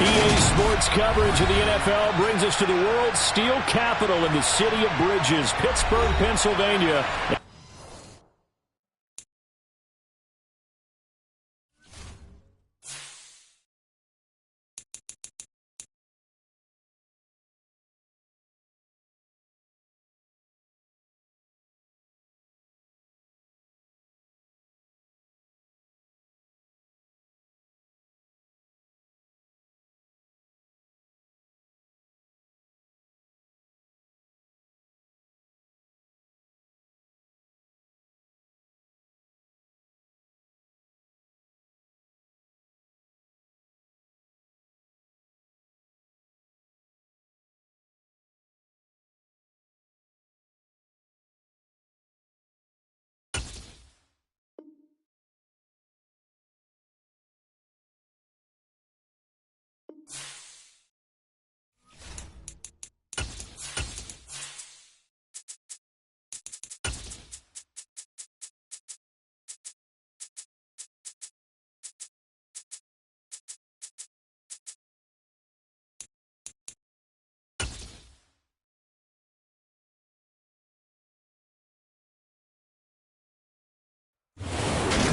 EA Sports coverage of the NFL brings us to the world's steel capital in the city of Bridges, Pittsburgh, Pennsylvania.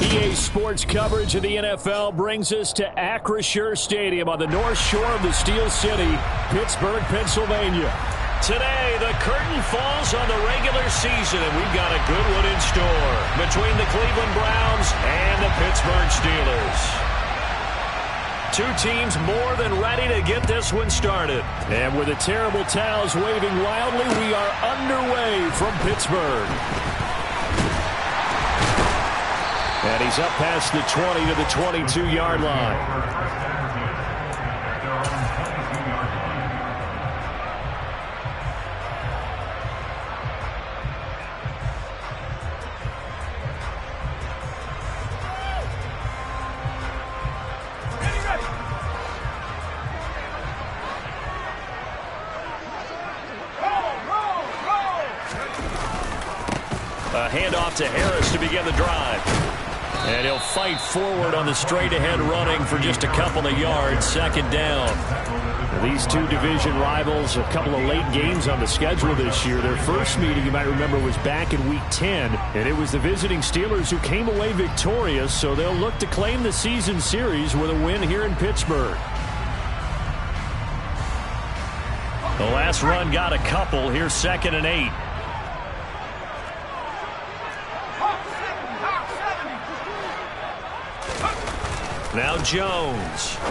EA Sports coverage of the NFL brings us to Acrisure Stadium on the north shore of the Steel City, Pittsburgh, Pennsylvania. Today, the curtain falls on the regular season, and we've got a good one in store between the Cleveland Browns and the Pittsburgh Steelers. Two teams more than ready to get this one started. And with the terrible towels waving wildly, we are underway from Pittsburgh. And he's up past the 20 to the 22-yard line. A handoff to Harris to begin the drive. And he'll fight forward on the straight-ahead running for just a couple of yards, second down. These two division rivals, a couple of late games on the schedule this year. Their first meeting, you might remember, was back in Week 10, and it was the visiting Steelers who came away victorious, so they'll look to claim the season series with a win here in Pittsburgh. The last run got a couple. Here's 2nd and 8. Now Jones.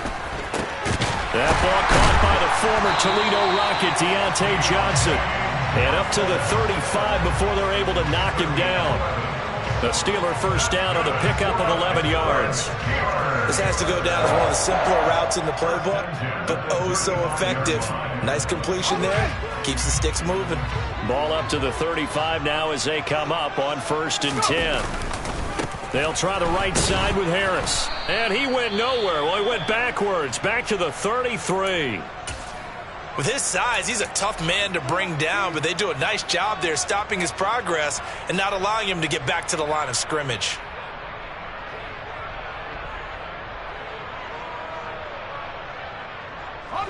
That ball caught by the former Toledo Rocket, Deontay Johnson. And up to the 35 before they're able to knock him down. The Steeler first down on the pickup of 11 yards. This has to go down as one of the simpler routes in the playbook, but oh so effective. Nice completion there. Keeps the sticks moving. Ball up to the 35 now as they come up on 1st and 10. They'll try the right side with Harris. And he went nowhere. Well, he went backwards, back to the 33. With his size, he's a tough man to bring down, but they do a nice job there stopping his progress and not allowing him to get back to the line of scrimmage.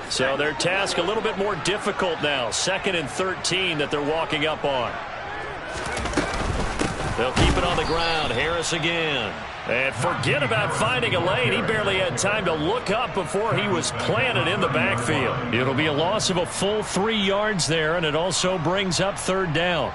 So their task a little bit more difficult now. 2nd and 13 that they're walking up on. They'll keep it on the ground. Harris again. And forget about finding a lane. He barely had time to look up before he was planted in the backfield. It'll be a loss of a full 3 yards there, and it also brings up 3rd down.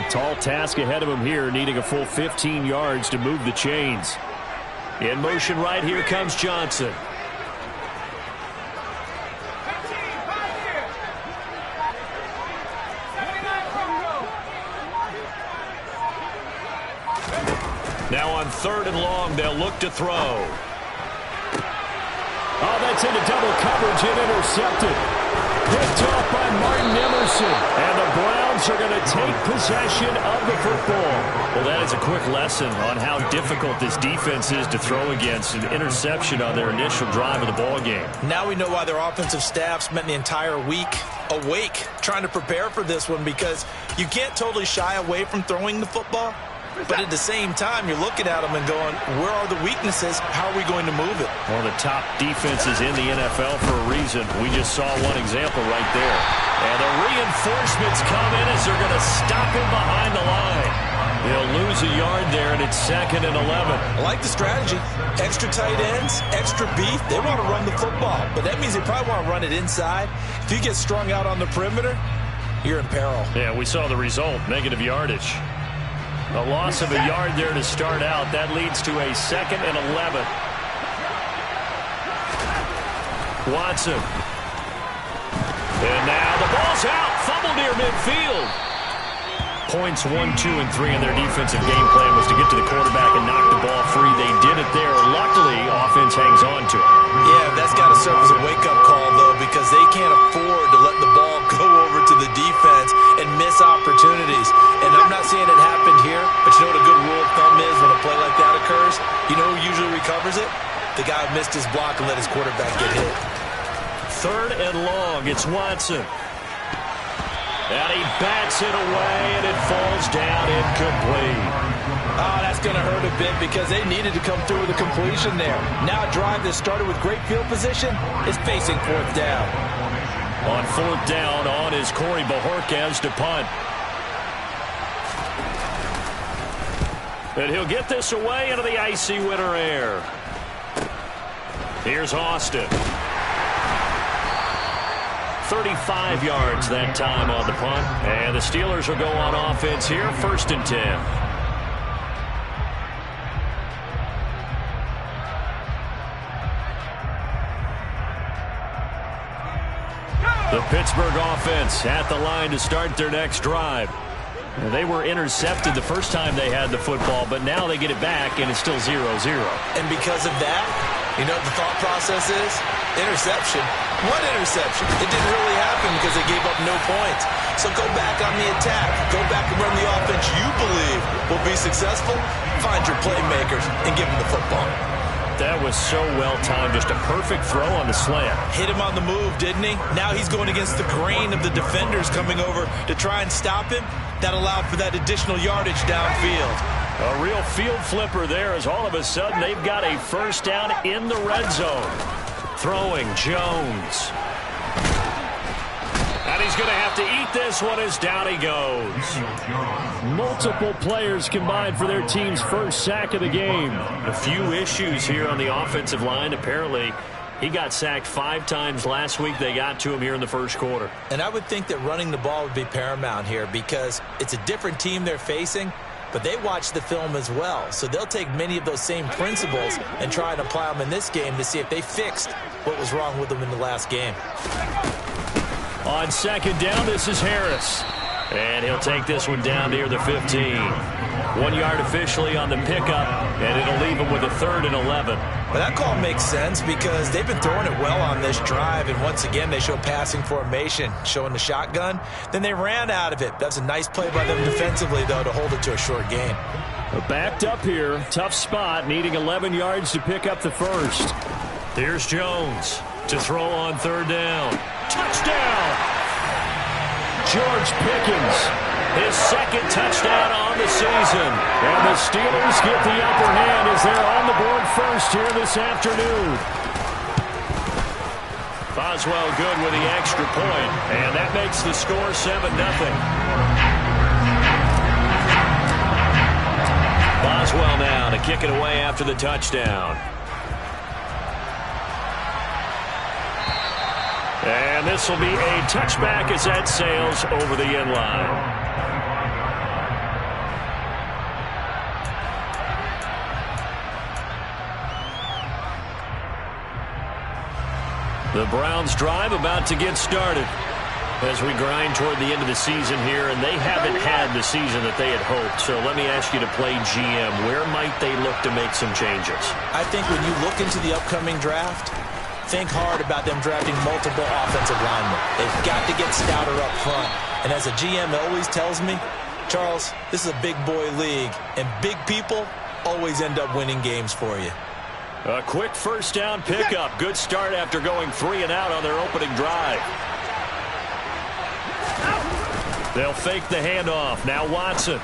Tall task ahead of him here, needing a full 15 yards to move the chains. In motion right here comes Johnson. Now on 3rd and long, they'll look to throw. Oh, that's into double coverage and intercepted. Picked off by Martin Emerson. And the Browns are going to take possession of the football. Well, that is a quick lesson on how difficult this defense is to throw against. An interception on their initial drive of the ball game. Now we know why their offensive staff spent the entire week awake trying to prepare for this one, because you can't totally shy away from throwing the football. But at the same time, you're looking at them and going, where are the weaknesses? How are we going to move it? One of the top defenses in the NFL for a reason. We just saw one example right there. And the reinforcements come in as they're going to stop him behind the line. He'll lose a yard there, and it's 2nd and 11. I like the strategy. Extra tight ends, extra beef. They want to run the football, but that means they probably want to run it inside. If you get strung out on the perimeter, you're in peril. Yeah, we saw the result, negative yardage. A loss of a yard there to start out. That leads to a 2nd and 11. Watson. And now the ball's out. Fumble near midfield. Points 1, 2, and 3 in their defensive game plan was to get to the quarterback and knock the ball free. They did it there. Luckily, offense hangs on to it. Yeah, that's got to serve as a wake-up call, though, because they can't afford to let the ball go over to the defense and miss opportunities. And I'm not saying it happened here, but you know what a good rule of thumb is when a play like that occurs? You know who usually recovers it? The guy who missed his block and let his quarterback get hit. 3rd and long. It's Watson. And he bats it away, and it falls down incomplete. Oh, that's going to hurt a bit because they needed to come through with a completion there. Now a drive that started with great field position is facing 4th down. On 4th down, on is Corey Bajorquez to punt. And he'll get this away into the icy winter air. Here's Austin. 35 yards that time on the punt. And the Steelers will go on offense here, 1st and 10. The Pittsburgh offense at the line to start their next drive. And they were intercepted the first time they had the football, but now they get it back, and it's still 0-0. And because of that, you know what the thought process is? Interception. What interception? It didn't really happen because they gave up no points. So go back on the attack. Go back and run the offense you believe will be successful. Find your playmakers and give them the football. That was so well-timed. Just a perfect throw on the slant. Hit him on the move, didn't he? Now he's going against the grain of the defenders coming over to try and stop him. That allowed for that additional yardage downfield. A real field flipper there as all of a sudden they've got a 1st down in the red zone. Throwing Jones. And he's going to have to eat this one as down he goes. Multiple players combined for their team's first sack of the game. A few issues here on the offensive line. Apparently, he got sacked 5 times last week. They got to him here in the first quarter. And I would think that running the ball would be paramount here because it's a different team they're facing, but they watch the film as well. So they'll take many of those same principles and try and apply them in this game to see if they fixed what was wrong with them in the last game. On 2nd down, this is Harris. And he'll take this one down near the 15. 1 yard officially on the pickup, and it'll leave him with a 3rd and 11. But that call makes sense because they've been throwing it well on this drive, and once again they show passing formation, showing the shotgun. Then they ran out of it. That's a nice play by them defensively, though, to hold it to a short gain. Backed up here, tough spot, needing 11 yards to pick up the 1st. Here's Jones to throw on 3rd down. Touchdown! George Pickens, his 2nd touchdown on the season. And the Steelers get the upper hand as they're on the board first here this afternoon. Boswell good with the extra point, and that makes the score 7-0. Boswell now to kick it away after the touchdown. And this will be a touchback as that sails over the end line. The Browns drive about to get started as we grind toward the end of the season here, and they haven't had the season that they had hoped. So let me ask you to play GM. Where might they look to make some changes? I think when you look into the upcoming draft, think hard about them drafting multiple offensive linemen. They've got to get stouter up front. And as a GM always tells me, Charles, this is a big boy league, and big people always end up winning games for you. A quick first down pickup. Good start after going 3 and out on their opening drive. They'll fake the handoff. Now Watson.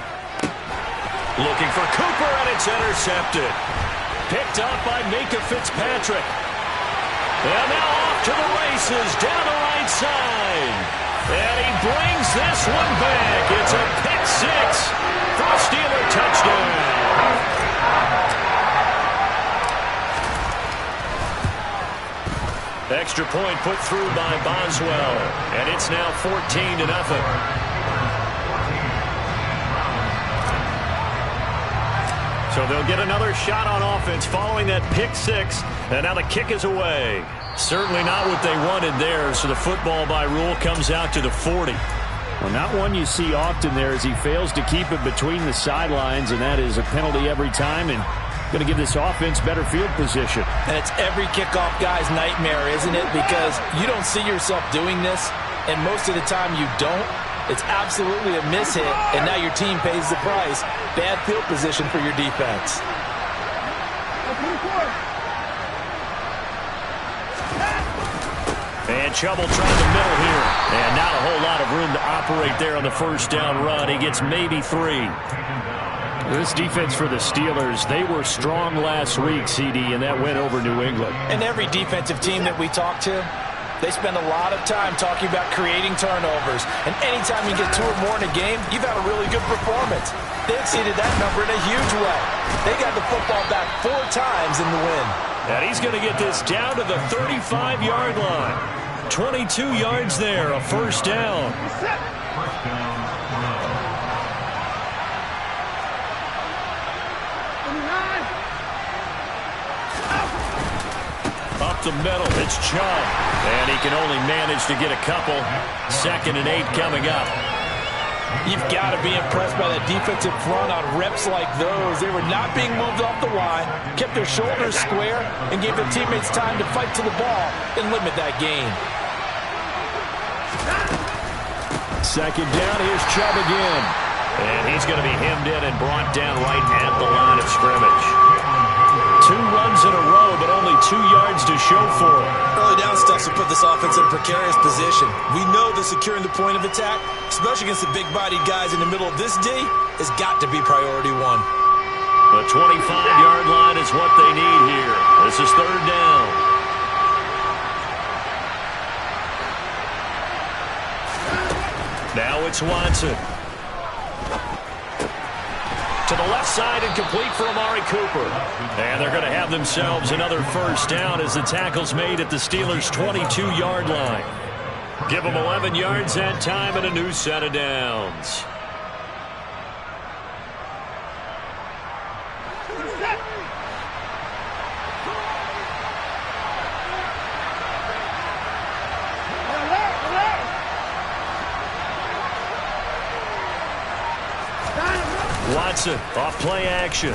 Looking for Cooper, and it's intercepted. Picked up by Minka Fitzpatrick. And now off to the races down the right side. And he brings this one back. It's a pick 6 for a Steeler touchdown. Extra point put through by Boswell. And it's now 14-0. So they'll get another shot on offense following that pick 6. And now the kick is away. Certainly not what they wanted there. So the football by rule comes out to the 40. Well, not one you see often there as he fails to keep it between the sidelines. And that is a penalty every time. And going to give this offense better field position. And it's every kickoff guy's nightmare, isn't it? Because you don't see yourself doing this, and most of the time you don't. It's absolutely a mishit, and now your team pays the price. Bad field position for your defense. And Chubb will try the middle here. And not a whole lot of room to operate there on the first down run. He gets maybe 3. This defense for the Steelers, they were strong last week, CD, and that went over New England. And every defensive team that we talk to, they spend a lot of time talking about creating turnovers. And anytime you get 2 or more in a game, you've had a really good performance. They exceeded that number in a huge way. They got the football back 4 times in the win. And he's going to get this down to the 35-yard line. 22 yards there, a first down. Up the middle, it's Chubb. And he can only manage to get a couple. 2nd and 8 coming up. You've got to be impressed by that defensive front on reps like those. They were not being moved off the line, kept their shoulders square, and gave their teammates time to fight to the ball and limit that gain. 2nd down, here's Chubb again. And he's going to be hemmed in and brought down right at the line of scrimmage. 2 runs in a row, but only 2 yards to show for it. Early down stuff will put this offense in a precarious position. We know that securing the point of attack, especially against the big-bodied guys in the middle of this D, has got to be priority 1. The 25-yard line is what they need here. This is 3rd down. Now it's Watson. To the left side and complete for Amari Cooper. And they're going to have themselves another first down as the tackle's made at the Steelers' 22-yard line. Give them 11 yards that time and a new set of downs. Watson off play action.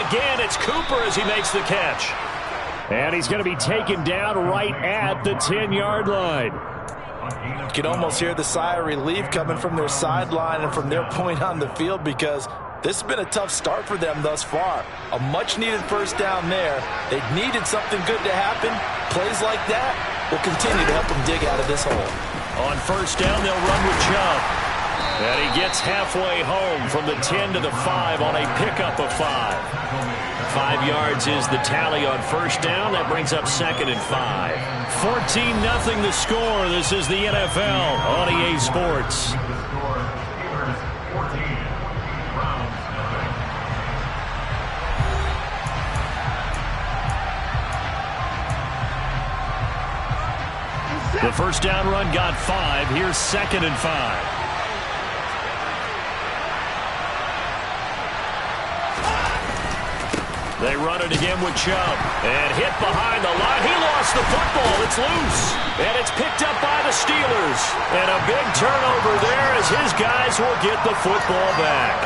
Again, it's Cooper as he makes the catch. And he's going to be taken down right at the 10-yard line. You can almost hear the sigh of relief coming from their sideline and from their point on the field because this has been a tough start for them thus far. A much-needed first down there. They needed something good to happen. Plays like that will continue to help them dig out of this hole. On first down, they'll run with Chubb. And he gets halfway home from the 10 to the 5 on a pickup of 5. 5 yards is the tally on first down. That brings up 2nd and 5. 14-0 the score. This is the NFL on EA Sports. The first down run got 5. Here's 2nd and 5. They run it again with Chubb. And hit behind the line. He lost the football. It's loose. And it's picked up by the Steelers. And a big turnover there as his guys will get the football back.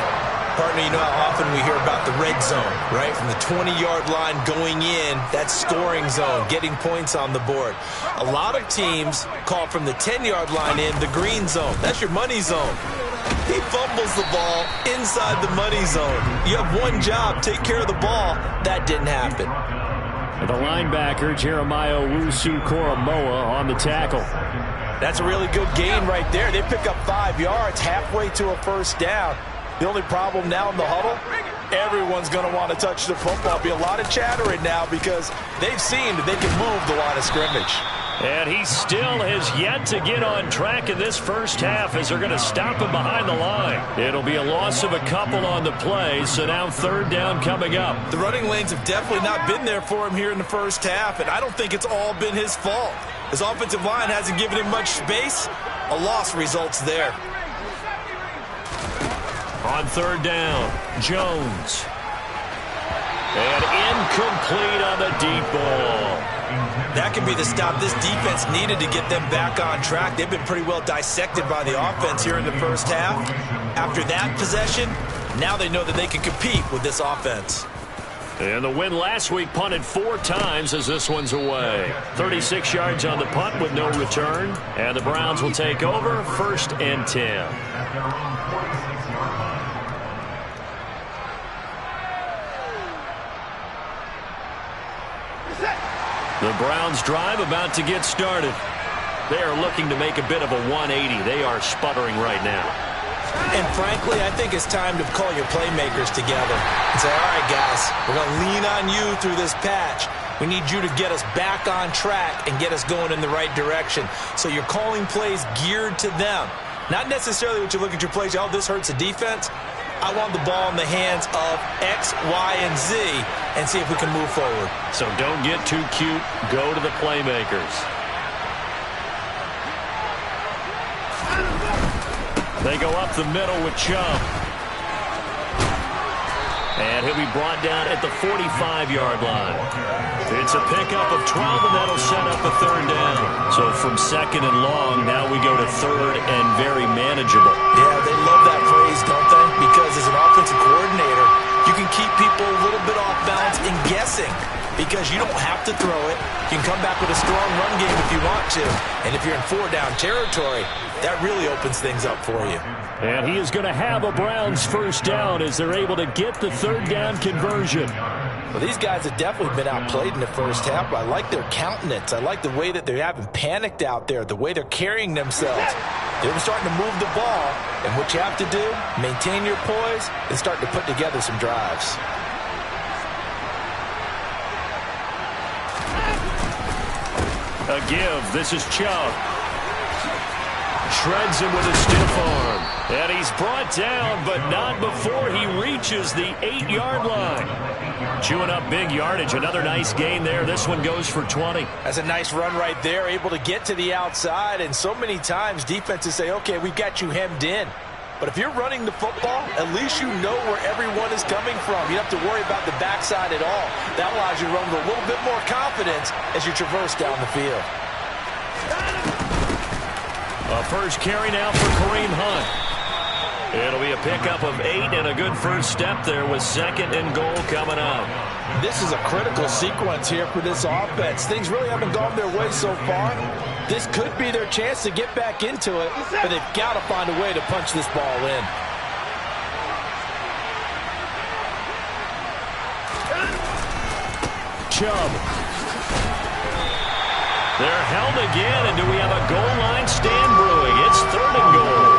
Partner, you know how often we hear about the red zone, right? From the 20-yard line going in, that scoring zone, getting points on the board. A lot of teams call from the 10-yard line in the green zone. That's your money zone. He fumbles the ball inside the money zone. You have one job, take care of the ball. That didn't happen. The linebacker, Jeremiah Owusu-Koramoah, on the tackle. That's a really good gain right there. They pick up 5 yards halfway to a first down. The only problem now in the huddle, everyone's going to want to touch the football. Be a lot of chattering now because they've seen that they can move the line of scrimmage. And he still has yet to get on track in this first half as they're going to stop him behind the line. It'll be a loss of a couple on the play, so now third down coming up. The running lanes have definitely not been there for him here in the first half, and I don't think it's all been his fault. His offensive line hasn't given him much space. A loss results there. On third down, Jones. And incomplete on the deep ball. That could be the stop this defense needed to get them back on track. They've been pretty well dissected by the offense here in the first half. After that possession, now they know that they can compete with this offense. And the win last week punted 4 times as this one's away. 36 yards on the punt with no return. And the Browns will take over, 1st and 10. The Browns drive about to get started. They are looking to make a bit of a 180. They are sputtering right now. And frankly, I think it's time to call your playmakers together and say, all right, guys, we're going to lean on you through this patch. We need you to get us back on track and get us going in the right direction. So you're calling plays geared to them. Not necessarily what you look at your plays, oh, this hurts the defense. I want the ball in the hands of X, Y, and Z and see if we can move forward. So don't get too cute. Go to the playmakers. They go up the middle with Chubb. And he'll be brought down at the 45-yard line. It's a pickup of 12, and that'll set up a third down. So from second and long, now we go to third and very manageable. Yeah, they love that phrase, don't they? Because as an offensive coordinator, you can keep people a little bit off balance and guessing because you don't have to throw it. You can come back with a strong run game if you want to. And if you're in 4-down territory, that really opens things up for you. And he is going to have a Browns first down as they're able to get the third down conversion. Well, these guys have definitely been outplayed in the first half, but I like their countenance. I like the way that they haven't panicked out there, the way they're carrying themselves. They're starting to move the ball, and what you have to do, maintain your poise and start to put together some drives. A give. This is Chubb. Shreds him with a stiff arm. And he's brought down, but not before he reaches the 8-yard line. Chewing up big yardage. Another nice gain there. This one goes for 20. That's a nice run right there. Able to get to the outside. And so many times defenses say, okay, we've got you hemmed in. But if you're running the football, at least you know where everyone is coming from. You don't have to worry about the backside at all. That allows you to run with a little bit more confidence as you traverse down the field. A first carry now for Kareem Hunt. It'll be a pickup of 8 and a good first step there with 2nd and goal coming up. This is a critical sequence here for this offense. Things really haven't gone their way so far. This could be their chance to get back into it, but they've got to find a way to punch this ball in. Chubb. They're held again, and do we have a goal line stand brewing? It's 3rd and goal.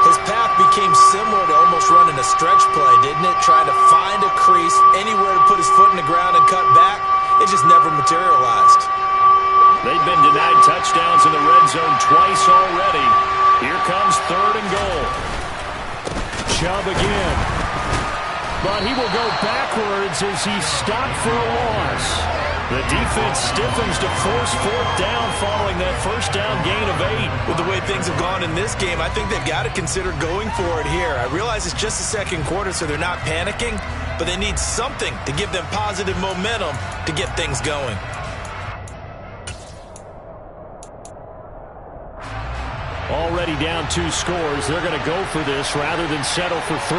His path became similar to almost running a stretch play, didn't it? Trying to find a crease, anywhere to put his foot in the ground and cut back. It just never materialized. They've been denied touchdowns in the red zone twice already. Here comes 3rd and goal. Chubb again. But he will go backwards as he's stopped for a loss. The defense stiffens to force 4th down following that first down gain of 8. With the way things have gone in this game, I think they've got to consider going for it here. I realize it's just the second quarter, so they're not panicking, but they need something to give them positive momentum to get things going. Already down 2 scores. They're going to go for this rather than settle for 3.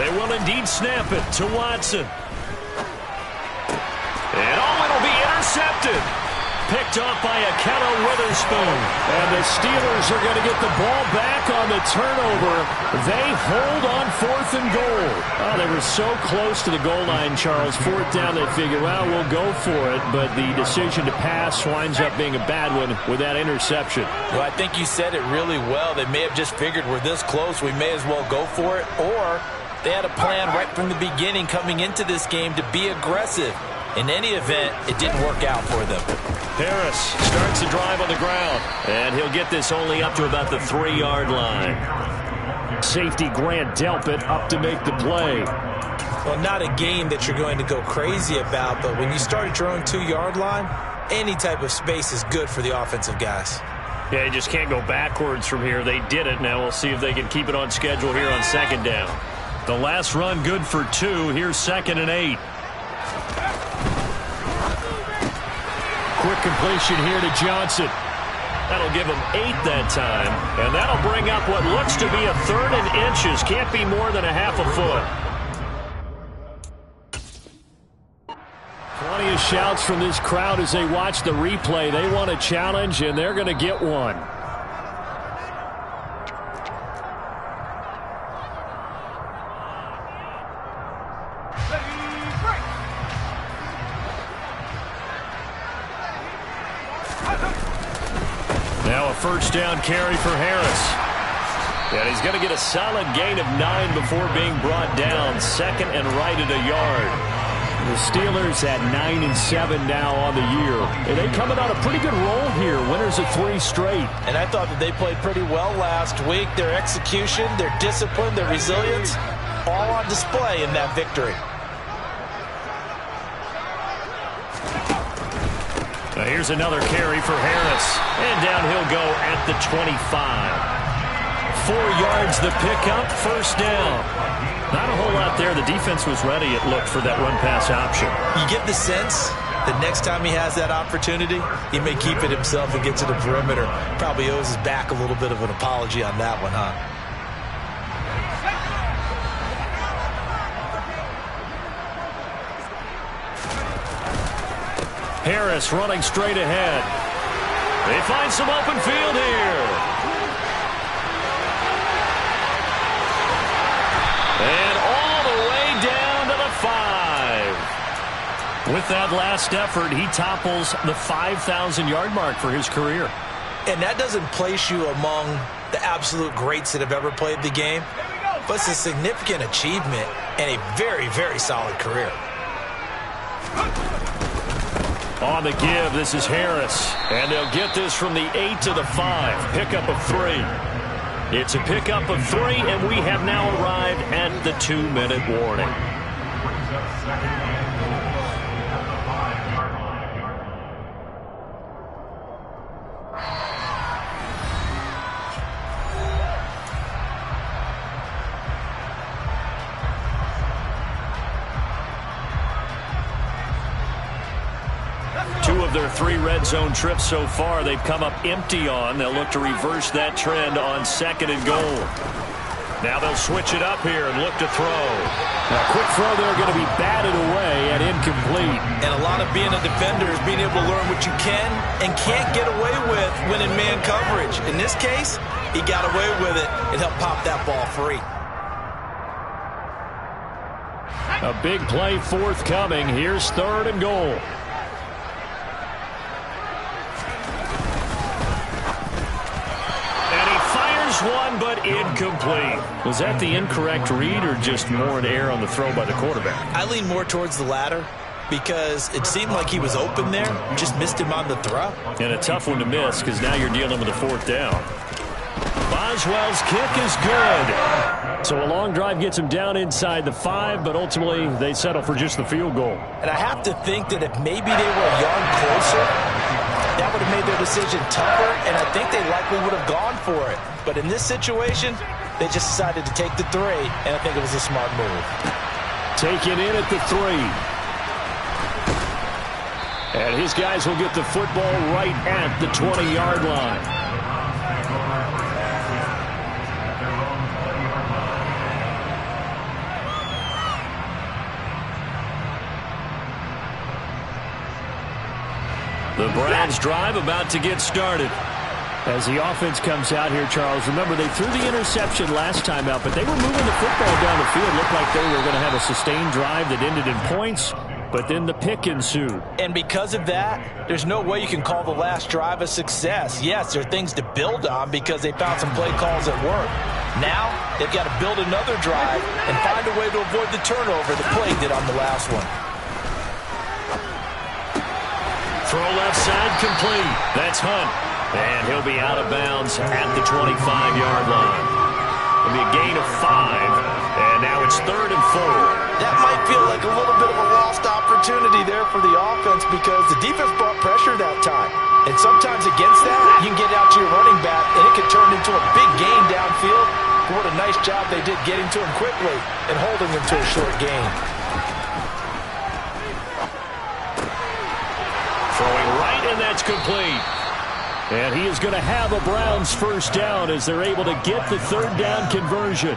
They will indeed snap it to Watson. And it'll be intercepted. Picked off by Akello Witherspoon. And the Steelers are going to get the ball back on the turnover. They hold on 4th and goal. Oh, they were so close to the goal line, Charles. 4th down, they figure, well, we'll go for it. But the decision to pass winds up being a bad one with that interception. Well, I think you said it really well. They may have just figured we're this close, we may as well go for it. Or they had a plan right from the beginning coming into this game to be aggressive. In any event, it didn't work out for them. Harris starts the drive on the ground, and he'll get this only up to about the 3-yard line. Safety Grant Delpit up to make the play. Well, not a game that you're going to go crazy about, but when you start at your own 2-yard line, any type of space is good for the offensive guys. Yeah, you just can't go backwards from here. They did it. Now we'll see if they can keep it on schedule here on 2nd down. The last run good for 2. Here's 2nd and 8. Quick completion here to Johnson. That'll give him 8 that time. And that'll bring up what looks to be a 3rd and inches. Can't be more than a half a foot. Plenty of shouts from this crowd as they watch the replay. They want a challenge, and they're going to get one. Now a 1st down carry for Harris. And he's going to get a solid gain of 9 before being brought down. 2nd and right at a yard. The Steelers at 9-7 now on the year. And they coming on a pretty good roll here. Winners of 3 straight. And I thought that they played pretty well last week. Their execution, their discipline, their resilience, all on display in that victory. Now here's another carry for Harris. And down he'll go at the 25. 4 yards the pickup, 1st down. Not a whole lot there. The defense was ready, it looked, for that run-pass option. You get the sense that next time he has that opportunity, he may keep it himself and get to the perimeter. Probably owes his back a little bit of an apology on that one, huh? Harris running straight ahead. They find some open field here. And all the way down to the 5. With that last effort, he topples the 5,000-yard mark for his career. And that doesn't place you among the absolute greats that have ever played the game, but it's a significant achievement and a very, very solid career. On the give, this is Harris. And they'll get this from the 8 to the 5. Pickup of 3. It's a pickup of 3, and we have now arrived at the 2-minute warning. Of their 3 red zone trips so far, they've come up empty on. They'll look to reverse that trend on 2nd and goal. Now they'll switch it up here and look to throw. Now, quick throw there, going to be batted away and incomplete. And a lot of being a defender is being able to learn what you can and can't get away with when in man coverage. In this case, he got away with it and helped pop that ball free. A big play forthcoming. Here's 3rd and goal. One, but incomplete. Was that the incorrect read or just more an error on the throw by the quarterback? I lean more towards the latter because it seemed like he was open there, just missed him on the throw. And a tough one to miss because now you're dealing with a 4th down. Boswell's kick is good. So a long drive gets him down inside the 5, but ultimately they settle for just the field goal. And I have to think that if maybe they were a yard closer, that would have made their decision tougher, and I think they likely would have gone for it. But in this situation, They just decided to take the 3, and I think it was a smart move. Taken in at the 3. And his guys will get the football right at the 20-yard line. The Browns drive about to get started. As the offense comes out here, Charles, remember they threw the interception last time out, but they were moving the football down the field. Looked like they were going to have a sustained drive that ended in points, but then the pick ensued. And because of that, there's no way you can call the last drive a success. Yes, there are things to build on because they found some play calls that work. Now, they've got to build another drive and find a way to avoid the turnover the play did on the last one. Throw left side complete. That's Hunt. And he'll be out of bounds at the 25-yard line. It'll be a gain of 5. And now it's 3rd and 4. That might feel like a little bit of a lost opportunity there for the offense because the defense brought pressure that time. And sometimes against that, you can get out to your running back, and it can turn into a big gain downfield. What a nice job they did getting to him quickly and holding him to a short gain. Throwing right, and that's complete. And he is going to have a Browns first down as they're able to get the 3rd down conversion.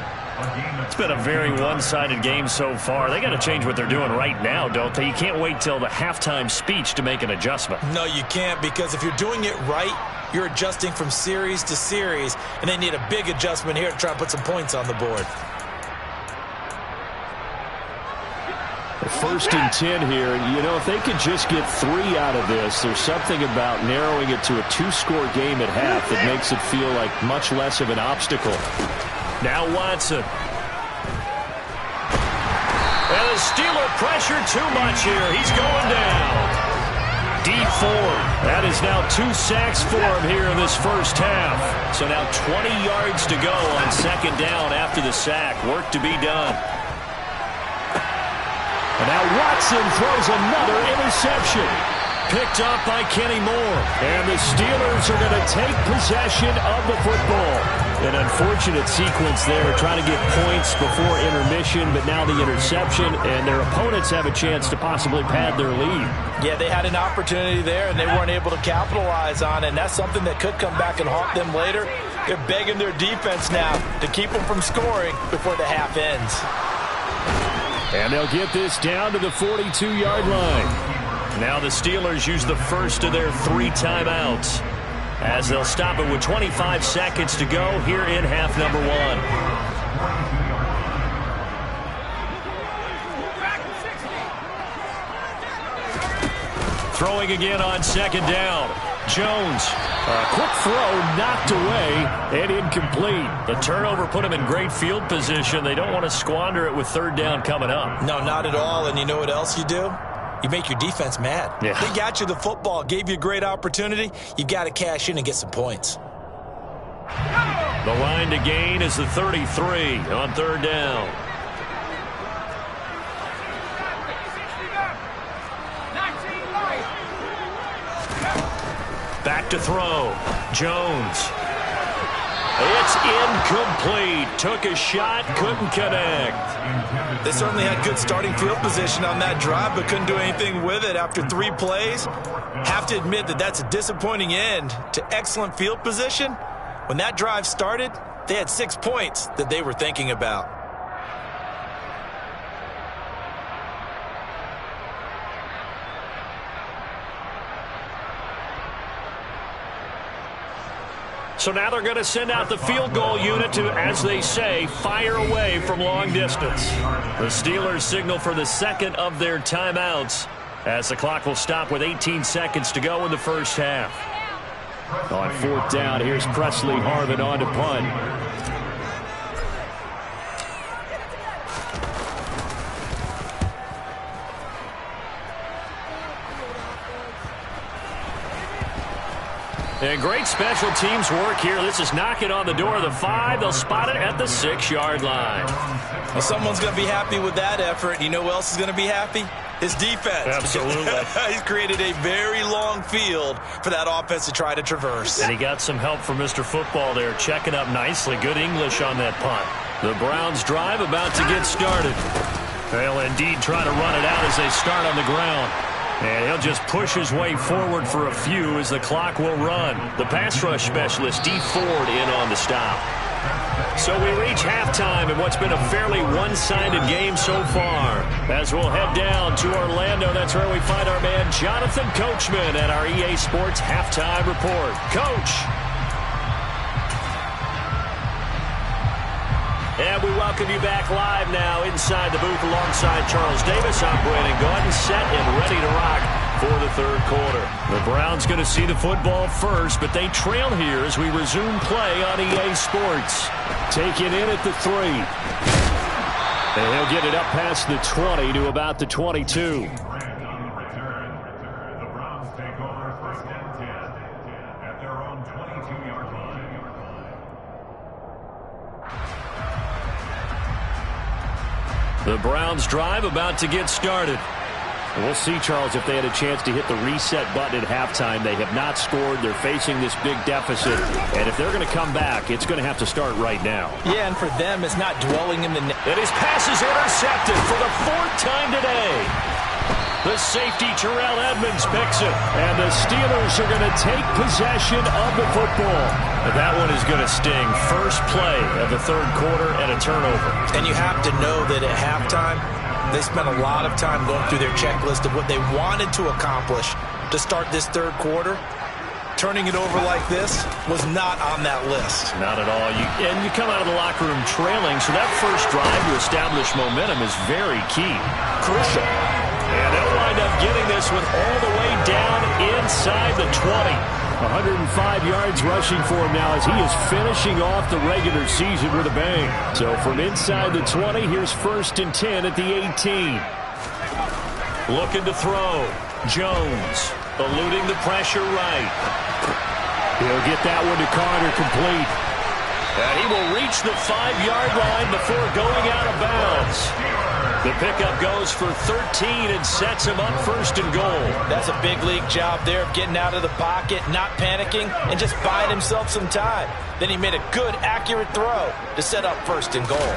It's been a very one-sided game so far. They got to change what they're doing right now, don't they? You can't wait till the halftime speech to make an adjustment. No, you can't, because if you're doing it right, you're adjusting from series to series, and they need a big adjustment here to try and put some points on the board. 1st and 10 here. You know, if they could just get 3 out of this, there's something about narrowing it to a 2-score game at half that makes it feel like much less of an obstacle. Now Watson. And the Steeler pressure too much here. He's going down. Deep 4. That is now 2 sacks for him here in this first half. So now 20 yards to go on 2nd down after the sack. Work to be done. And now Watson throws another interception. Picked up by Kenny Moore. And the Steelers are going to take possession of the football. An unfortunate sequence there, trying to get points before intermission, but now the interception, and their opponents have a chance to possibly pad their lead. Yeah, they had an opportunity there, and they weren't able to capitalize on it, and that's something that could come back and haunt them later. They're begging their defense now to keep them from scoring before the half ends. And they'll get this down to the 42-yard line. Now the Steelers use the first of their 3 timeouts, as they'll stop it with 25 seconds to go here in half number 1. Throwing again on 2nd down. Jones, a quick throw knocked away and incomplete. The turnover put him in great field position. They don't want to squander it with 3rd down coming up. No, not at all. And you know what else you do? You make your defense mad. Yeah. They got you the football, gave you a great opportunity. You've got to cash in and get some points. The line to gain is the 33 on 3rd down. Back to throw. Jones. It's incomplete. Took a shot, couldn't connect. They certainly had good starting field position on that drive, but couldn't do anything with it after 3 plays. Have to admit that that's a disappointing end to excellent field position. When that drive started, they had 6 points that they were thinking about. So now they're going to send out the field goal unit to, as they say, fire away from long distance. The Steelers signal for the 2nd of their timeouts, as the clock will stop with 18 seconds to go in the first half. On 4th down, here's Presley Harvin on to punt. And great special teams work here. This is knocking on the door of the 5. They'll spot it at the 6-yard line. Well, someone's going to be happy with that effort. You know who else is going to be happy? His defense. Absolutely. He's created a very long field for that offense to try to traverse. And he got some help from Mr. Football there, checking up nicely. Good English on that punt. The Browns drive about to get started. They'll indeed try to run it out as they start on the ground. And he'll just push his way forward for a few as the clock will run. The pass rush specialist, D. Ford, in on the stop. So we reach halftime in what's been a fairly one-sided game so far. As we'll head down to Orlando, that's where we find our man Jonathan Coachman at our EA Sports Halftime Report. Coach. And we welcome you back live now inside the booth alongside Charles Davis. I'm Brandon Gordon, set and ready to rock for the third quarter. The Browns going to see the football first, but they trail here as we resume play on EA Sports. Taking in at the 3. And he'll get it up past the 20 to about the 22. The Browns drive about to get started. We'll see, Charles, if they had a chance to hit the reset button at halftime. They have not scored. They're facing this big deficit. And if they're going to come back, it's going to have to start right now. Yeah, and for them, it's not dwelling in the net. And his pass is intercepted for the 4th time today. The safety, Terrell Edmonds, picks it. And the Steelers are going to take possession of the football. And that one is going to sting. First play of the third quarter and a turnover. And you have to know that at halftime, they spent a lot of time going through their checklist of what they wanted to accomplish to start this third quarter. Turning it over like this was not on that list. Not at all. And you come out of the locker room trailing, so that first drive to establish momentum is very key. Crucial. And they'll wind up getting this one all the way down inside the 20. 105 yards rushing for him now as he is finishing off the regular season with a bang. So from inside the 20, here's 1st and 10 at the 18. Looking to throw. Jones eluding the pressure right. He'll get that one to Carter complete. And he will reach the 5-yard line before going out of bounds. The pickup goes for 13 and sets him up 1st and goal. That's a big league job there of getting out of the pocket, not panicking, and just buying himself some time. Then he made a good, accurate throw to set up 1st and goal.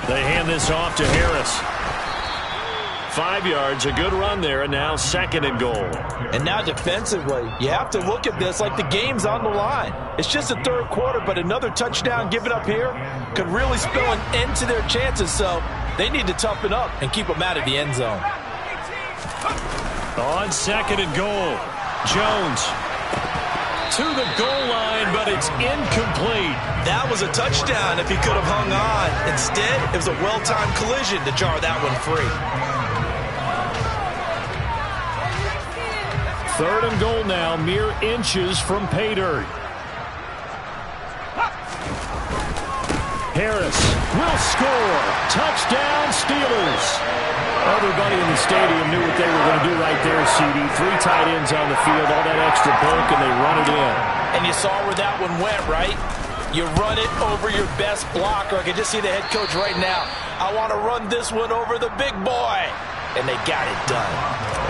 They hand this off to Harris. 5 yards, a good run there, and now 2nd and goal. And now defensively, you have to look at this like the game's on the line. It's just a third quarter, but another touchdown given up here could really spell an end to their chances, so they need to toughen up and keep them out of the end zone. On 2nd and goal, Jones to the goal line, but it's incomplete. That was a touchdown if he could have hung on. Instead, it was a well-timed collision to jar that one free. 3rd and goal now, mere inches from pay dirt. Harris will score. Touchdown, Steelers. Everybody in the stadium knew what they were going to do right there, CD. 3 tight ends on the field, all that extra bulk, and they run it in. And you saw where that one went, right? You run it over your best blocker. I can just see the head coach right now. I want to run this one over the big boy. And they got it done.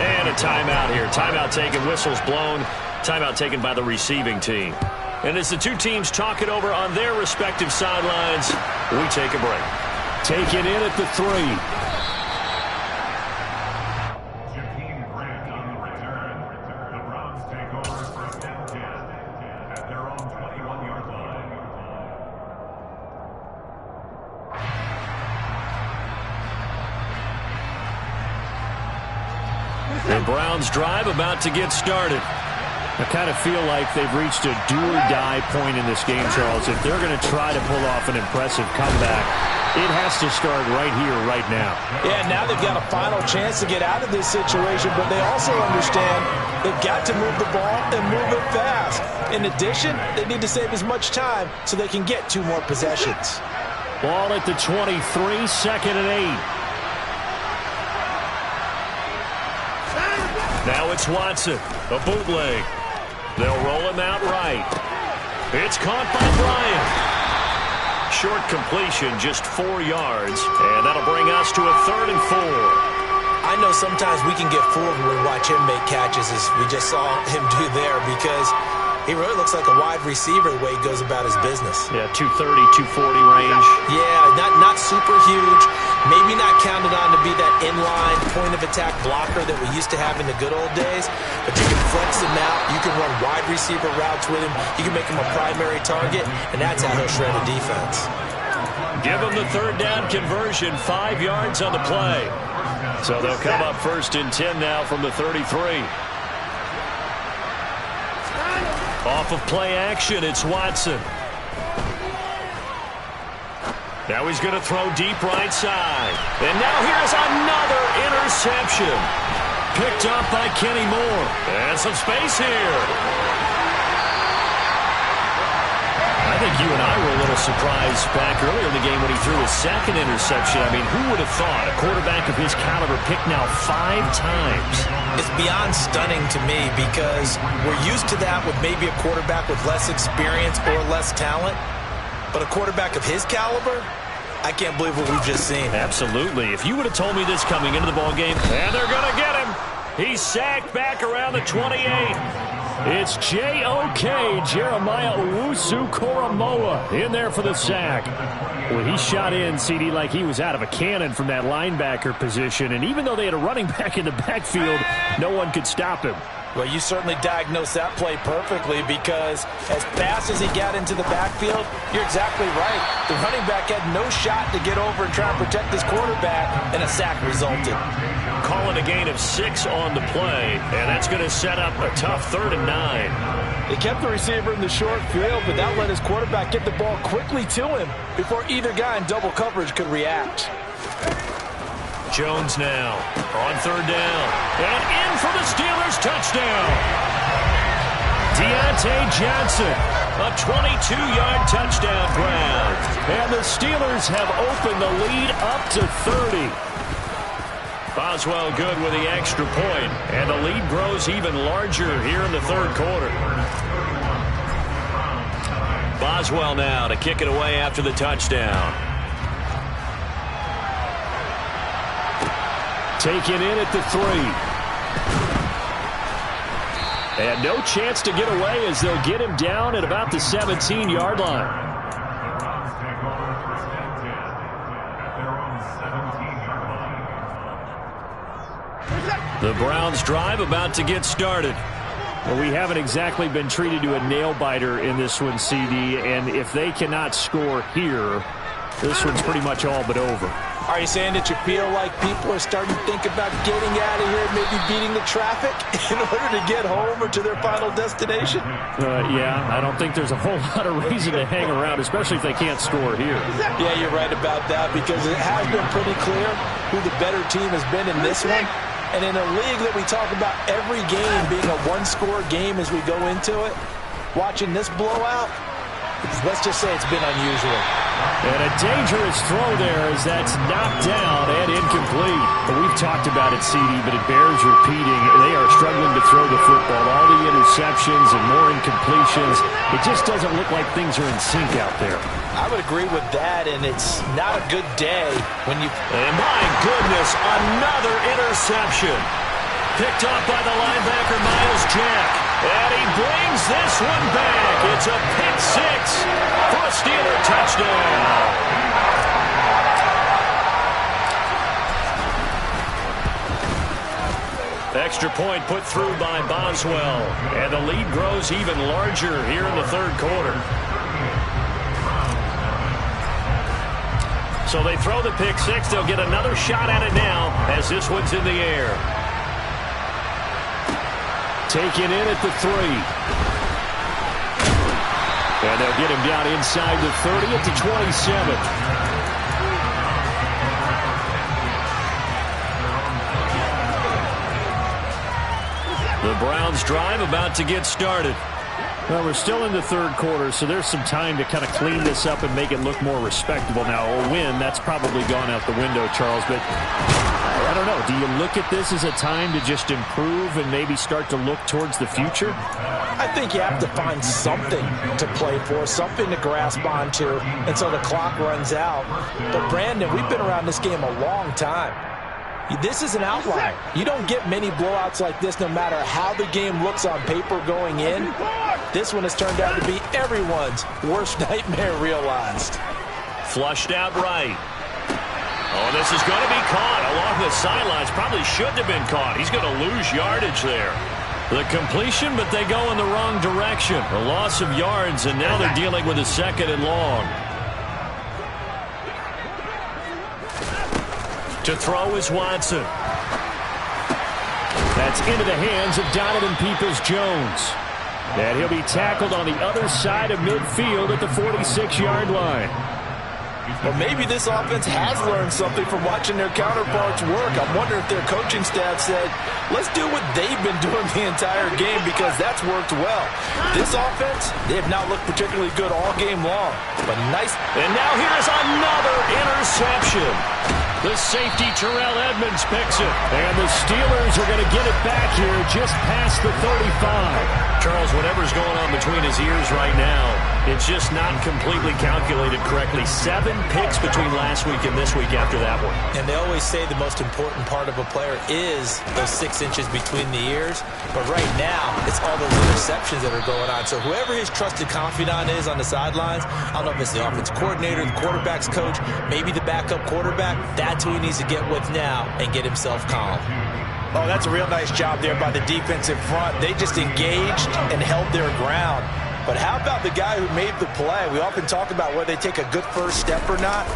And a timeout here. Timeout taken, whistles blown. Timeout taken by the receiving team. And as the two teams talk it over on their respective sidelines, we take a break. Taken in at the 3. The Browns drive about to get started. I kind of feel like they've reached a do-or-die point in this game, Charles. If they're going to try to pull off an impressive comeback, it has to start right here, right now. Yeah, now they've got a final chance to get out of this situation, but they also understand they've got to move the ball and move it fast. In addition, they need to save as much time so they can get 2 more possessions. Ball at the 23, 2nd and 8. Now it's Watson, a bootleg. They'll roll him out right. It's caught by Bryant. Short completion, just 4 yards. And that'll bring us to a 3rd and 4. know sometimes we can get fooled when we watch him make catches, as we just saw him do there, because he really looks like a wide receiver the way he goes about his business. Yeah, 230, 240 range. Yeah, not super huge. Maybe not counted on to be that inline point-of-attack blocker that we used to have in the good old days. But you can flex him out. You can run wide receiver routes with him. You can make him a primary target, and that's how he'll shred a defense. Give him the third down conversion, 5 yards on the play. So they'll come up 1st and 10 now from the 33. Off of play action, it's Watson. Now he's going to throw deep right side. And now here's another interception. Picked up by Kenny Moore. And some space here. I think you and I were a little surprised back earlier in the game when he threw his second interception. I mean, who would have thought a quarterback of his caliber picked now 5 times? It's beyond stunning to me because we're used to that with maybe a quarterback with less experience or less talent. But a quarterback of his caliber, I can't believe what we've just seen. Absolutely. If you would have told me this coming into the ballgame, and they're going to get him. He's sacked back around the 28. It's J.O.K. Jeremiah Owusu-Koramoah in there for the sack. Well, he shot in, CD, like he was out of a cannon from that linebacker position. And even though they had a running back in the backfield, no one could stop him. Well, you certainly diagnosed that play perfectly because as fast as he got into the backfield, you're exactly right. The running back had no shot to get over and try and protect his quarterback, and a sack resulted. Calling a gain of 6 on the play, and that's going to set up a tough 3rd and 9. They kept the receiver in the short field, but that let his quarterback get the ball quickly to him before either guy in double coverage could react. Jones now on 3rd down. And in for the Steelers touchdown. Deontay Johnson, a 22-yard touchdown grab. And the Steelers have opened the lead up to 30. Boswell good with the extra point. And the lead grows even larger here in the 3rd quarter. Boswell now to kick it away after the touchdown. Taken in at the 3. And no chance to get away as they'll get him down at about the 17-yard line. The Browns drive about to get started. Well, we haven't exactly been treated to a nail-biter in this one, CD, and if they cannot score here, this one's pretty much all but over. Are you saying that you feel like people are starting to think about getting out of here, maybe beating the traffic in order to get home or to their final destination? Yeah, I don't think there's a whole lot of reason to hang around, especially if they can't score here. Yeah, you're right about that because it has been pretty clear who the better team has been in this one. And in a league that we talk about every game being a one-score game as we go into it, watching this blowout, let's just say it's been unusual. And a dangerous throw there as that's knocked down and incomplete. We've talked about it, CD, but it bears repeating. They are struggling to throw the football. All the interceptions and more incompletions. It just doesn't look like things are in sync out there. I would agree with that, and it's not a good day when you... And my goodness, another interception. Picked off by the linebacker, Miles Jack. And he brings this one back. It's a pick 6 for a Steeler touchdown. Extra point put through by Boswell. And the lead grows even larger here in the 3rd quarter. So they throw the pick 6. They'll get another shot at it now as this one's in the air. Taken in at the 3. And they'll get him down inside the 30 at the 27. The Browns drive about to get started. Well, we're still in the 3rd quarter, so there's some time to kind of clean this up and make it look more respectable. Now, a win, that's probably gone out the window, Charles, but I don't know. Do you look at this as a time to just improve and maybe start to look towards the future? I think you have to find something to play for, something to grasp onto until the clock runs out. But, Brandon, we've been around this game a long time. This is an outlier. You don't get many blowouts like this no matter how the game looks on paper going in. This one has turned out to be everyone's worst nightmare realized. Flushed out right. Oh, this is going to be caught along the sidelines. Probably shouldn't have been caught. He's going to lose yardage there. The completion, but they go in the wrong direction. A loss of yards, and now they're dealing with a 2nd and long. To throw is Watson. That's into the hands of Donovan Peoples-Jones. And he'll be tackled on the other side of midfield at the 46-yard line. Well, maybe this offense has learned something from watching their counterparts work. I'm wondering if their coaching staff said, let's do what they've been doing the entire game because that's worked well. This offense, they have not looked particularly good all game long. But nice. And now here's another interception. The safety, Terrell Edmonds, picks it. And the Steelers are going to get it back here just past the 35. Charles, whatever's going on between his ears right now, it's just not completely calculated correctly. 7 picks between last week and this week after that one. And they always say the most important part of a player is those 6 inches between the ears. But right now, it's all those interceptions that are going on. So whoever his trusted confidant is on the sidelines, I don't know if it's the offensive coordinator, the quarterback's coach, maybe the backup quarterback, that's who he needs to get with now and get himself calm. Oh, that's a real nice job there by the defensive front. They just engaged and held their ground. But how about the guy who made the play? We often talk about whether they take a good first step or not.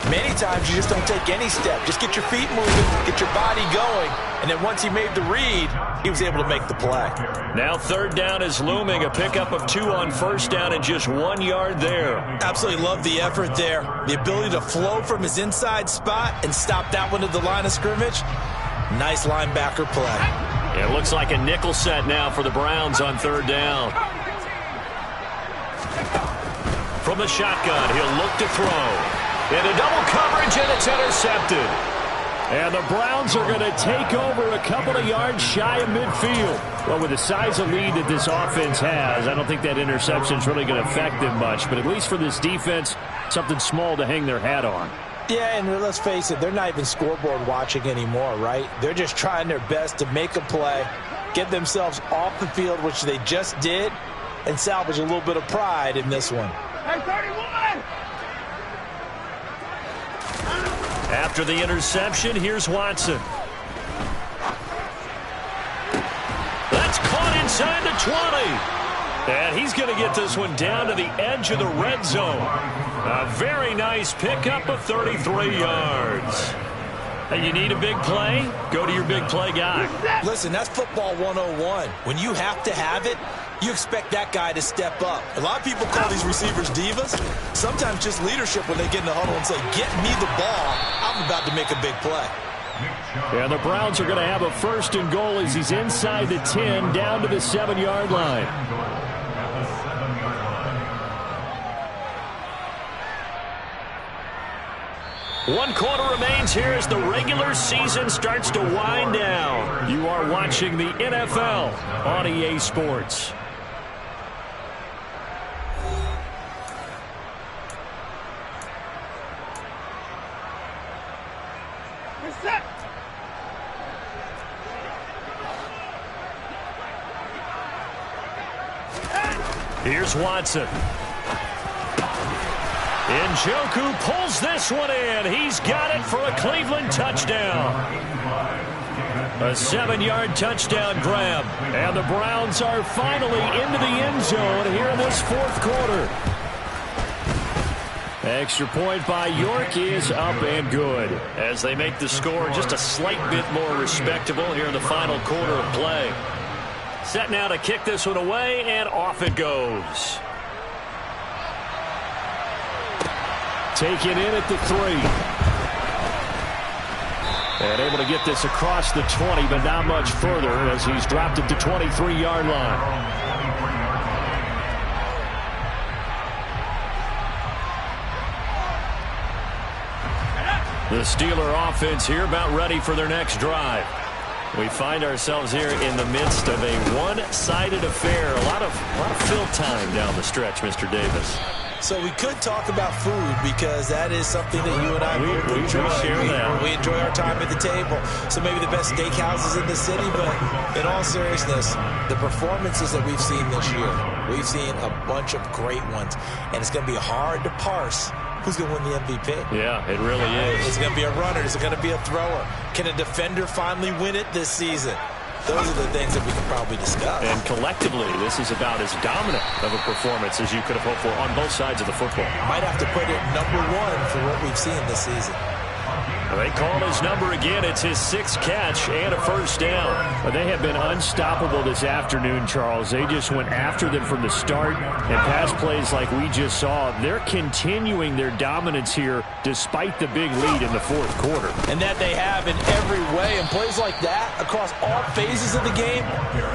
Many times you just don't take any step. Just get your feet moving, get your body going. And then once he made the read, he was able to make the play. Now 3rd down is looming. A pickup of 2 on 1st down and just 1 yard there. Absolutely love the effort there. The ability to flow from his inside spot and stop that one at the line of scrimmage. Nice linebacker play. It looks like a nickel set now for the Browns on 3rd down. From the shotgun, he'll look to throw. Into double coverage, and it's intercepted. And the Browns are going to take over a couple of yards shy of midfield. Well, with the size of lead that this offense has, I don't think that interception is really going to affect them much. But at least for this defense, something small to hang their hat on. Yeah, and let's face it, they're not even scoreboard watching anymore, right? They're just trying their best to make a play, get themselves off the field, which they just did, and salvage a little bit of pride in this one. Hey, 31! After the interception, here's Watson. That's caught inside the 20. And he's going to get this one down to the edge of the red zone. A very nice pickup of 33 yards. Hey, you need a big play? Go to your big play guy. Listen, that's football 101. When you have to have it, you expect that guy to step up. A lot of people call these receivers divas. Sometimes just leadership when they get in the huddle and say, get me the ball. I'm about to make a big play. And the Browns are going to have a 1st and goal as he's inside the 10 down to the 7-yard line. 1 quarter remains here as the regular season starts to wind down. You are watching the NFL on EA Sports. Here's Watson. Njoku pulls this one in. He's got it for a Cleveland touchdown. A 7-yard touchdown grab. And the Browns are finally into the end zone here in this 4th quarter. Extra point by York is up and good as they make the score just a slight bit more respectable here in the final quarter of play. Set now to kick this one away, and off it goes. Taken in at the 3. And able to get this across the 20, but not much further as he's dropped at the 23-yard line. The Steeler offense here about ready for their next drive. We find ourselves here in the midst of a one-sided affair. A lot of fill time down the stretch, Mr. Davis. So we could talk about food because that is something that you and I both enjoy. We enjoy our time at the table. So maybe the best steakhouses in the city, but in all seriousness, the performances that we've seen this year, we've seen a bunch of great ones, and it's going to be hard to parse who's going to win the MVP. Yeah, it really is. Is it going to be a runner? Is it going to be a thrower? Can a defender finally win it this season? Those are the things that we can probably discuss. And collectively, this is about as dominant of a performance as you could have hoped for on both sides of the football. Might have to put it #1 for what we've seen this season. They call his number again. It's his 6th catch and a first down. But they have been unstoppable this afternoon, Charles. They just went after them from the start, and pass plays like we just saw. They're continuing their dominance here despite the big lead in the fourth quarter. And that they have in every way. And plays like that across all phases of the game,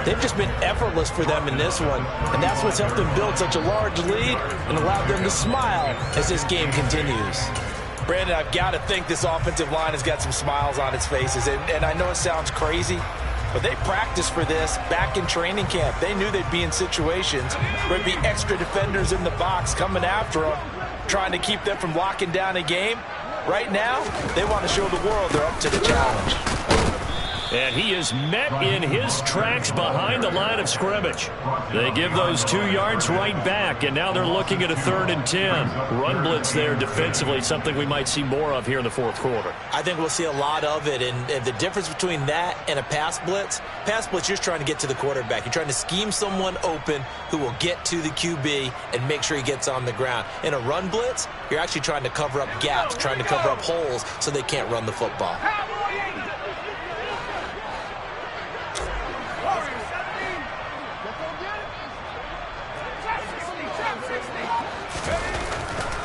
they've just been effortless for them in this one. And that's what's helped them build such a large lead and allowed them to smile as this game continues. Brandon, I've got to think this offensive line has got some smiles on its faces. And I know it sounds crazy, but they practiced for this back in training camp. They knew they'd be in situations where there'd be extra defenders in the box coming after them, trying to keep them from locking down a game. Right now, they want to show the world they're up to the challenge. And he is met in his tracks behind the line of scrimmage. They give those 2 yards right back, and now they're looking at a 3rd and 10. Run blitz there defensively, something we might see more of here in the fourth quarter. I think we'll see a lot of it, and the difference between that and a pass blitz, you're just trying to get to the quarterback. You're trying to scheme someone open who will get to the QB and make sure he gets on the ground. In a run blitz, you're actually trying to cover up gaps, trying to cover up holes so they can't run the football.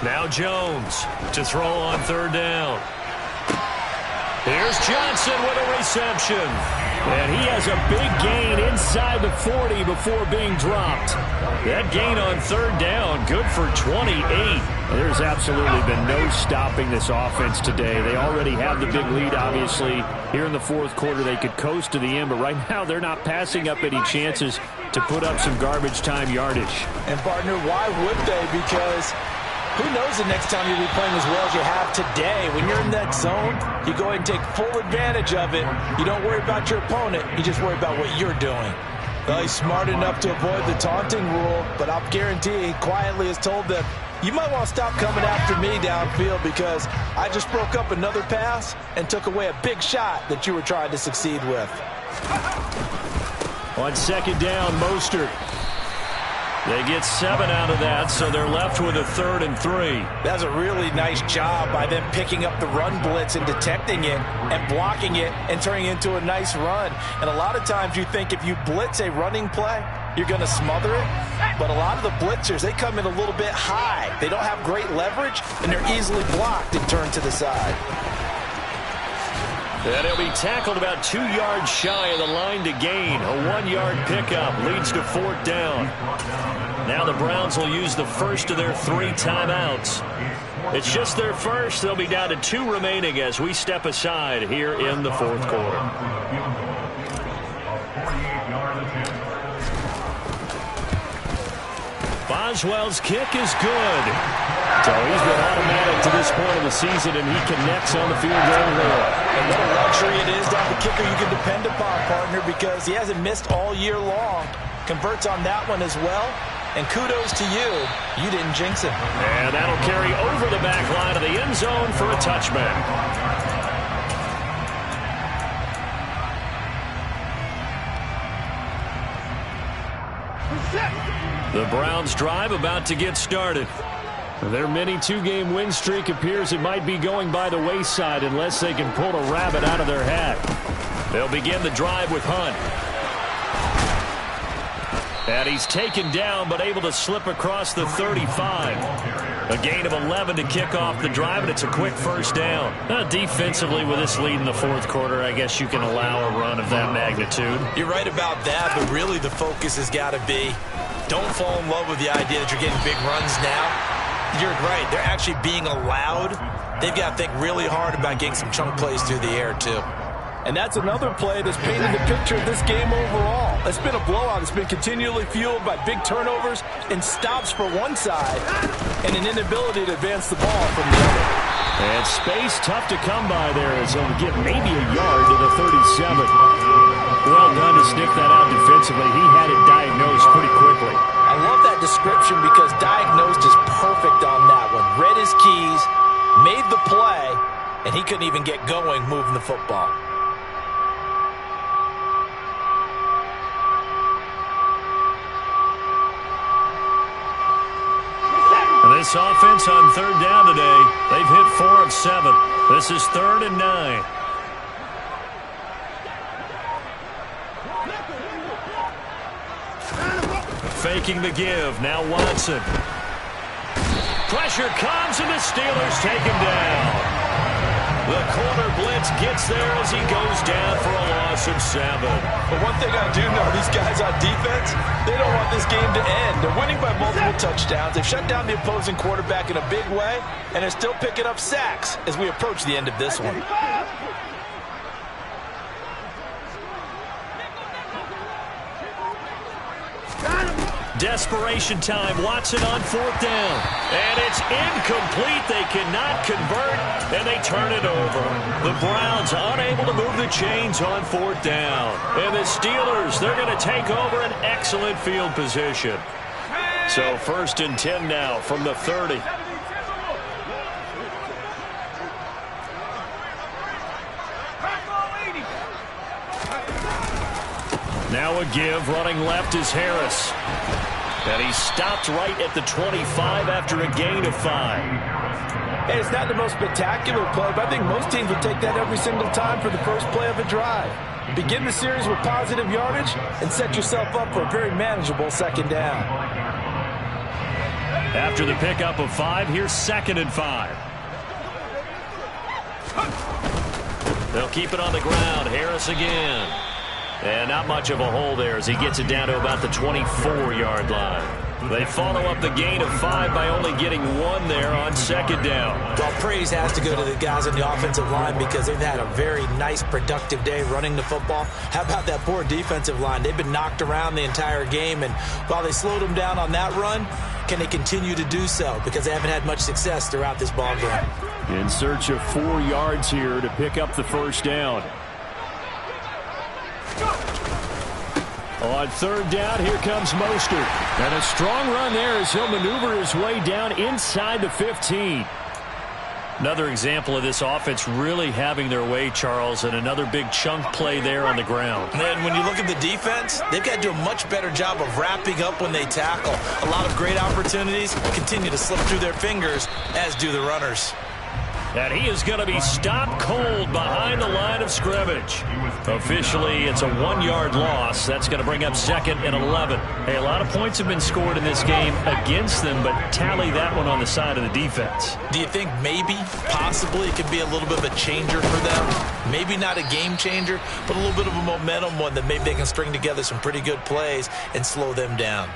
Now Jones to throw on 3rd down. Here's Johnson with a reception. And he has a big gain inside the 40 before being dropped. That gain on 3rd down, good for 28. There's absolutely been no stopping this offense today. They already have the big lead, obviously. Here in the fourth quarter, they could coast to the end, but right now they're not passing up any chances to put up some garbage time yardage. And, partner, why would they? Because who knows the next time you'll be playing as well as you have today. When you're in that zone, you go ahead and take full advantage of it. You don't worry about your opponent. You just worry about what you're doing. Well, he's smart enough to avoid the taunting rule, but I'll guarantee he quietly has told them, you might want to stop coming after me downfield because I just broke up another pass and took away a big shot that you were trying to succeed with. On 2nd down, Mostert. They get 7 out of that, so they're left with a 3rd and 3. That's a really nice job by them picking up the run blitz and detecting it and blocking it and turning it into a nice run. And a lot of times you think if you blitz a running play, you're going to smother it. But a lot of the blitzers, they come in a little bit high. They don't have great leverage, and they're easily blocked and turned to the side. And he'll be tackled about 2 yards shy of the line to gain. A 1-yard pickup leads to 4th down. Now the Browns will use the first of their 3 timeouts. It's just their first. They'll be down to 2 remaining as we step aside here in the fourth quarter. Boswell's kick is good. So he's been automatic to this point of the season, and he connects on the field goal rail. And what a luxury it is to have a kicker you can depend upon, partner, because he hasn't missed all year long. Converts on that one as well. And kudos to you. You didn't jinx him. And that'll carry over the back line of the end zone for a touchback. The Browns drive about to get started. Their mini 2-game win streak appears it might be going by the wayside unless they can pull a rabbit out of their hat. They'll begin the drive with Hunt. And he's taken down but able to slip across the 35. A gain of 11 to kick off the drive, and it's a quick first down. Defensively, with this lead in the fourth quarter, I guess you can allow a run of that magnitude. You're right about that, but really the focus has got to be don't fall in love with the idea that you're getting big runs now. You're right. They're actually being allowed. They've got to think really hard about getting some chunk plays through the air, too. And that's another play that's painted the picture of this game overall. It's been a blowout. It's been continually fueled by big turnovers and stops for one side and an inability to advance the ball from the other. And space tough to come by there as he'll get maybe a yard to the 37. Well done to sniff that out defensively. He had it diagnosed pretty quickly. I love that description because diagnosed is perfect on that one. Read his keys, made the play, and he couldn't even get going moving the football. This offense on third down today, they've hit 4 of 7. This is 3rd and 9. Faking the give, now Watson. Pressure comes and the Steelers take him down. The corner blitz gets there as he goes down for a loss of 7. But one thing I do know, these guys on defense, they don't want this game to end. They're winning by multiple touchdowns. They've shut down the opposing quarterback in a big way, and they're still picking up sacks as we approach the end of this one. Desperation time. Watson on 4th down. And it's incomplete. They cannot convert, and they turn it over. The Browns unable to move the chains on 4th down. And the Steelers, they're going to take over an excellent field position. So 1st and 10 now from the 30. Now a give, running left is Harris. And he stopped right at the 25 after a gain of 5. Hey, it's not the most spectacular play, but I think most teams would take that every single time for the first play of a drive. Begin the series with positive yardage and set yourself up for a very manageable 2nd down. After the pickup of 5, here's 2nd and 5. They'll keep it on the ground. Harris again. And not much of a hole there as he gets it down to about the 24-yard line. They follow up the gain of 5 by only getting 1 there on 2nd down. Well, praise has to go to the guys on the offensive line because they've had a very nice, productive day running the football. How about that poor defensive line? They've been knocked around the entire game, and while they slowed them down on that run, can they continue to do so? Because they haven't had much success throughout this ball game. In search of 4 yards here to pick up the 1st down. On 3rd down, here comes Mostert. And a strong run there as he'll maneuver his way down inside the 15. Another example of this offense really having their way, Charles, and another big chunk play there on the ground. And when you look at the defense, they've got to do a much better job of wrapping up when they tackle. A lot of great opportunities continue to slip through their fingers, as do the runners. And he is going to be stopped cold behind the line of scrimmage. Officially, it's a 1-yard loss. That's going to bring up 2nd and 11. Hey, a lot of points have been scored in this game against them, but tally that one on the side of the defense. Do you think maybe, possibly, it could be a little bit of a changer for them? Maybe not a game changer, but a little bit of a momentum one that maybe they can string together some pretty good plays and slow them down.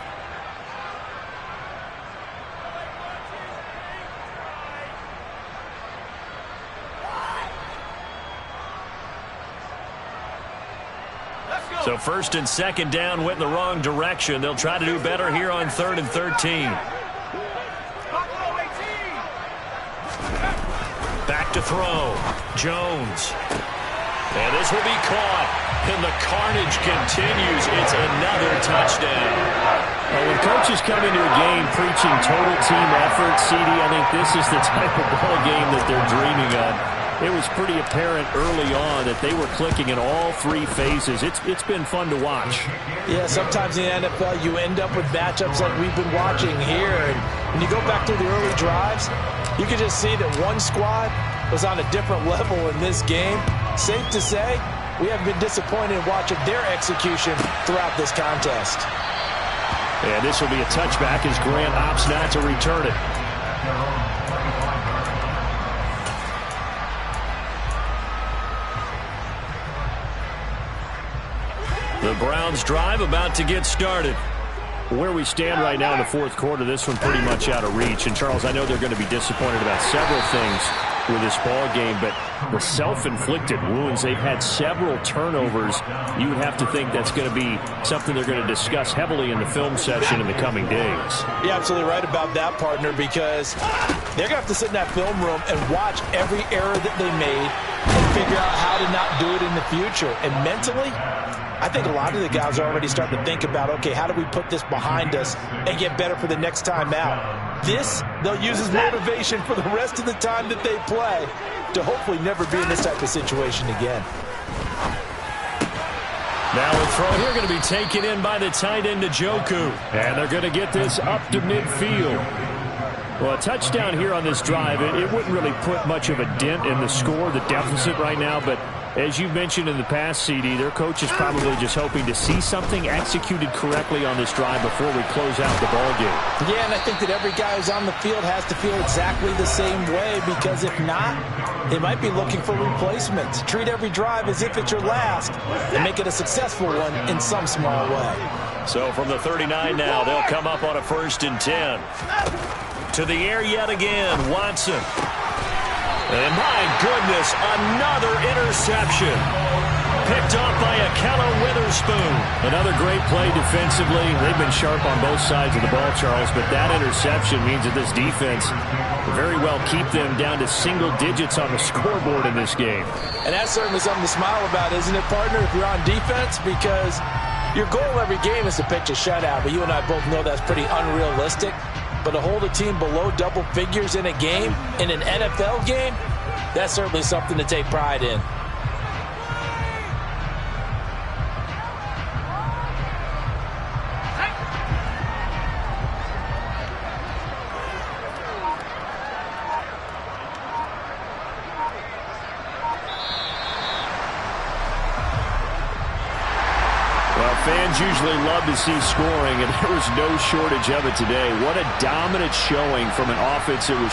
So 1st and 2nd down went in the wrong direction. They'll try to do better here on 3rd and 13. Back to throw. Jones. And this will be caught. And the carnage continues. It's another touchdown. Well, when coaches come into a game preaching total team effort, CD, I think this is the type of ball game that they're dreaming of. It was pretty apparent early on that they were clicking in all 3 phases. It's been fun to watch. Yeah, sometimes in the NFL you end up with matchups like we've been watching here. And when you go back through the early drives, you can just see that one squad was on a different level in this game. Safe to say, we haven't been disappointed in watching their execution throughout this contest. And this will be a touchback as Grant opts not to return it. The Browns drive about to get started. Where we stand right now in the 4th quarter, this one pretty much out of reach. And, Charles, I know they're going to be disappointed about several things. with this ball game, but the self-inflicted wounds, they've had several turnovers. You would have to think that's going to be something they're going to discuss heavily in the film session in the coming days. You're absolutely right about that, partner, because they're going to have to sit in that film room and watch every error that they made and figure out how to not do it in the future. And mentally, I think a lot of the guys are already starting to think about, okay, how do we put this behind us and get better for the next time out? This, they'll use as motivation for the rest of the time that they play to hopefully never be in this type of situation again. Now a throw here going to be taken in by the tight end, Njoku. And they're going to get this up to midfield. Well, a touchdown here on this drive, it wouldn't really put much of a dent in the score, the deficit right now, but as you mentioned in the past, CD, their coach is probably just hoping to see something executed correctly on this drive before we close out the ball game. Yeah, and I think that every guy who's on the field has to feel exactly the same way, because if not, they might be looking for replacements. Treat every drive as if it's your last and make it a successful one in some small way. So from the 39 now, they'll come up on a 1st and 10. To the air yet again, Watson. And my goodness, another interception. Picked off by Akello Witherspoon. Another great play defensively. They've been sharp on both sides of the ball, Charles, but that interception means that this defense will very well keep them down to single digits on the scoreboard in this game. And that's certainly something to smile about, isn't it, partner, if you're on defense? Because your goal every game is to pitch a shutout, but you and I both know that's pretty unrealistic. But to hold a team below double figures in a game, in an NFL game, that's certainly something to take pride in. Fans usually love to see scoring, and there was no shortage of it today. What a dominant showing from an offense that was